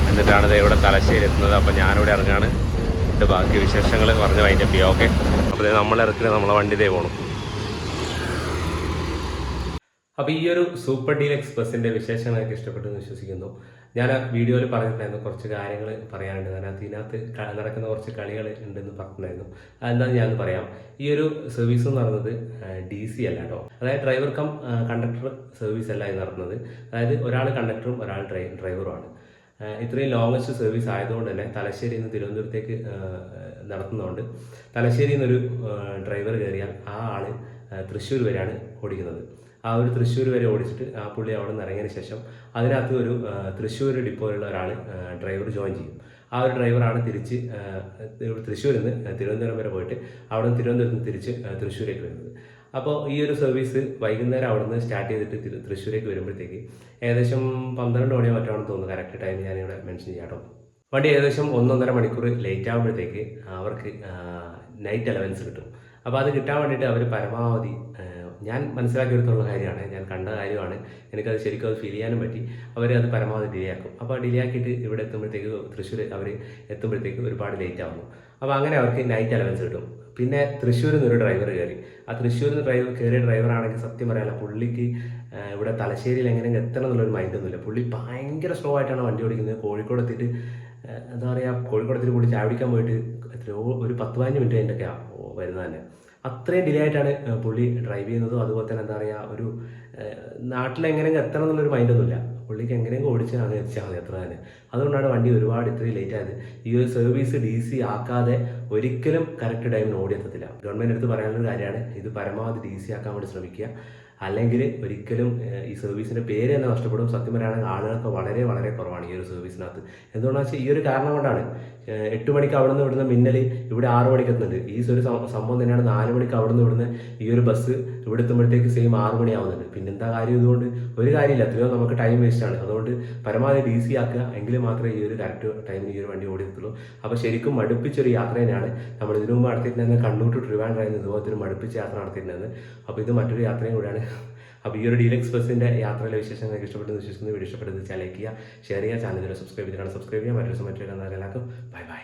എന്നിട്ടാണ് ഇത് ഇവിടെ തലശ്ശേരി എത്തുന്നത്. അപ്പോൾ ഞാനിവിടെ ഇറങ്ങാണ്. ബാക്കി വിശേഷങ്ങൾ പറഞ്ഞ് വൈൻഡപ്പ് ചെയ്യാം. ഓക്കെ, അപ്പോൾ നമ്മളിറക്കി നമ്മളെ വണ്ടി ഇതേ പോകണം. അപ്പോൾ ഈ ഒരു സൂപ്പർ ഡീലക്സ് ബസ്സിൻ്റെ വിശേഷങ്ങളൊക്കെ ഇഷ്ടപ്പെട്ടു എന്ന് വിശ്വസിക്കുന്നു. ഞാൻ വീഡിയോയിൽ പറഞ്ഞിട്ടുണ്ടായിരുന്നു കുറച്ച് കാര്യങ്ങൾ പറയാനുണ്ട്. കാരണം ഇതിനകത്ത് നടക്കുന്ന കുറച്ച് കളികൾ ഉണ്ടെന്ന് പറഞ്ഞിട്ടുണ്ടായിരുന്നു. അതെന്താണെന്ന് ഞാൻ പറയാം. ഈ ഒരു സർവീസ് എന്ന് പറയുന്നത് DC അല്ല കേട്ടോ. അതായത് ഡ്രൈവർ കം കണ്ടക്ടർ സർവീസ് അല്ല ഇത് നടത്തുന്നത്. അതായത് ഒരാൾ കണ്ടക്ടറും ഒരാൾ ഡ്രൈവറുമാണ്. ഇത്രയും ലോങ്ങസ്റ്റ് സർവീസ് ആയതുകൊണ്ട് തന്നെ തലശ്ശേരിയിൽ നിന്ന് തിരുവനന്തപുരത്തേക്ക് നടത്തുന്നതുകൊണ്ട് തലശ്ശേരിയിൽ നിന്നൊരു ഡ്രൈവർ കയറിയാൽ ആ ആൾ തൃശ്ശൂർ വരെയാണ് ഓടിക്കുന്നത്. ആ ഒരു തൃശ്ശൂർ വരെ ഓടിച്ചിട്ട് ആ പുള്ളി അവിടെ നിന്ന് ഇറങ്ങിയതിന് ശേഷം അതിനകത്ത് ഒരു തൃശ്ശൂർ ഡിപ്പോയിലുള്ള ഒരാൾ ഡ്രൈവർ ജോയിൻ ചെയ്യും. ആ ഒരു ഡ്രൈവറാണ് തിരിച്ച് തൃശ്ശൂരിൽ നിന്ന് തിരുവനന്തപുരം വരെ പോയിട്ട് അവിടെ നിന്ന് തിരുവനന്തപുരത്ത് നിന്ന് തിരിച്ച് തൃശ്ശൂരേക്ക് വരുന്നത്. അപ്പോൾ ഈ ഒരു സർവീസ് വൈകുന്നേരം അവിടെ നിന്ന് സ്റ്റാർട്ട് ചെയ്തിട്ട് തൃശ്ശൂരേക്ക് വരുമ്പോഴത്തേക്ക് ഏകദേശം 12 മണിയോ മറ്റാണെന്ന് തോന്നുന്നു. കറക്റ്റ് ടൈം ഞാനിവിടെ മെൻഷൻ ചെയ്യാം കേട്ടോ. വണ്ടി ഏകദേശം 1-1.5 മണിക്കൂർ ലേറ്റ് ആകുമ്പോഴത്തേക്ക് അവർക്ക് നൈറ്റ് അലവൻസ് കിട്ടും. അപ്പോൾ അത് കിട്ടാൻ വേണ്ടിയിട്ട് അവർ പരമാവധി, ഞാൻ മനസ്സിലാക്കിയെടുത്തുള്ള കാര്യമാണ്, ഞാൻ കണ്ട കാര്യമാണ്, എനിക്കത് ശരിക്കും അത് ഫീൽ ചെയ്യാനും പറ്റി. അവരത് പരമാവധി ഡിലേ ആക്കും. അപ്പോൾ ഡിലേ ആക്കിയിട്ട് ഇവിടെ എത്തുമ്പോഴത്തേക്ക് തൃശ്ശൂർ അവർ എത്തുമ്പോഴത്തേക്ക് ഒരുപാട് ലേറ്റ് ആവുന്നു. അപ്പോൾ അങ്ങനെ അവർക്ക് നൈറ്റ് അലവൻസ് കിട്ടും. പിന്നെ തൃശ്ശൂരിൽ നിന്നൊരു ഡ്രൈവർ കയറി. ആ തൃശ്ശൂരിൽ നിന്ന് കയറിയ ഡ്രൈവറാണെങ്കിൽ സത്യം പറയാനില്ല, പുള്ളിക്ക് ഇവിടെ തലശ്ശേരിയിൽ എങ്ങനെ എത്തണം എന്നുള്ളൊരു മൈൻഡൊന്നുമില്ല. പുള്ളി ഭയങ്കര സ്ലോ ആയിട്ടാണ് വണ്ടി ഓടിക്കുന്നത്. കോഴിക്കോട് എത്തിയിട്ട് എന്താ പറയുക, കോഴിക്കോട് എത്തിയിട്ട് പുള്ളി ചായ കുടിക്കാൻ പോയിട്ട് എത്രയോ ഒരു 10-15 മിനിറ്റ് കഴിഞ്ഞിട്ടൊക്കെയാണ് വരുന്നത് തന്നെ. അത്രയും ഡിലേ ആയിട്ടാണ് പുള്ളി ഡ്രൈവ് ചെയ്യുന്നതും. അതുപോലെ തന്നെ എന്താ പറയുക, ഒരു നാട്ടിലെങ്ങനെയെങ്കിലും എത്തണം എന്നുള്ളൊരു മൈൻഡൊന്നുമില്ല. പുള്ളിക്ക് എങ്ങനെയെങ്കിലും ഓടിച്ച് അങ്ങ് എത്തിച്ചാൽ മതി, അത്ര തന്നെ. അതുകൊണ്ടാണ് വണ്ടി ഒരുപാട് ഇത്രയും ലേറ്റ് ആയത്. ഈ ഒരു സർവീസ് DC ആക്കാതെ ഒരിക്കലും കറക്റ്റ് ടൈമിന് ഓടിയെത്തത്തില്ല. ഗവൺമെൻറ് അടുത്ത് പറയാനുള്ളൊരു കാര്യമാണ്, ഇത് പരമാവധി DC ആക്കാൻ വേണ്ടി ശ്രമിക്കുക. അല്ലെങ്കിൽ ഒരിക്കലും ഈ സർവീസിൻ്റെ പേര് തന്നെ നഷ്ടപ്പെടും. സത്യം പറയുകയാണെങ്കിൽ ആളുകളൊക്കെ വളരെ വളരെ കുറവാണ് ഈ ഒരു സർവീസിനകത്ത്. എന്തുകൊണ്ടാണെന്ന് വെച്ചാൽ ഈ ഒരു കാരണം കൊണ്ടാണ്. 8 മണിക്ക് അവിടെ നിന്ന് ഇവിടുന്ന് മിന്നൽ ഇവിടെ 6 മണിക്ക് എത്തുന്നുണ്ട്. ഈ ഒരു സംഭവം തന്നെയാണ് 4 മണിക്ക് അവിടെ നിന്ന് ഇവിടുന്ന് ഈ ഒരു ബസ് ഇവിടെ എത്തുമ്പോഴത്തേക്ക് സെയിം 6 മണിയാവുന്നുണ്ട്. പിന്നെന്താ കാര്യം? ഇതുകൊണ്ട് ഒരു കാര്യമില്ല, എത്രയോ നമുക്ക് ടൈം വേസ്റ്റാണ്. അതുകൊണ്ട് പരമാവധി DC ആക്കുക, എങ്കിൽ മാത്രമേ ഈ ഒരു കറക്റ്റ് ടൈമിന് ഈ ഒരു വണ്ടി ഓടിയെത്തുള്ളൂ. അപ്പോൾ ശരിക്കും മടുപ്പിച്ചൊരു യാത്ര തന്നെയാണ്. നമ്മൾ ഇതിനു മുമ്പ് നടത്തിയിട്ടുണ്ടെന്ന് കണ്ണൂർ ടു ട്രിവാൻഡ്രം ഇതുപോലത്തെ മടുപ്പിച്ച യാത്ര നടത്തിയിട്ടുണ്ടെന്ന്. അപ്പോൾ ഇത് മറ്റൊരു യാത്രയും കൂടെയാണ്. അപ്പോൾ ഈ ഒരു ഡീലക്സ് ബസ്സിൻ്റെ യാത്രയിലെ വിശേഷം നിങ്ങൾക്ക് ഇഷ്ടപ്പെട്ടെന്ന് വിശ്വസിക്കുന്നു. വീഡിയോ ഇഷ്ടപ്പെട്ടെന്ന് വെച്ചാൽ ലൈക്ക് ചെയ്യുക, ഷെയർ ചെയ്യുക, ചാനൽ സബ്സ്ക്രൈബ് ചെയ്യുക. സബ്സ്ക്രൈബ് ചെയ്യുക. മറ്റൊരു എല്ലാവർക്കും ബൈ ബൈ.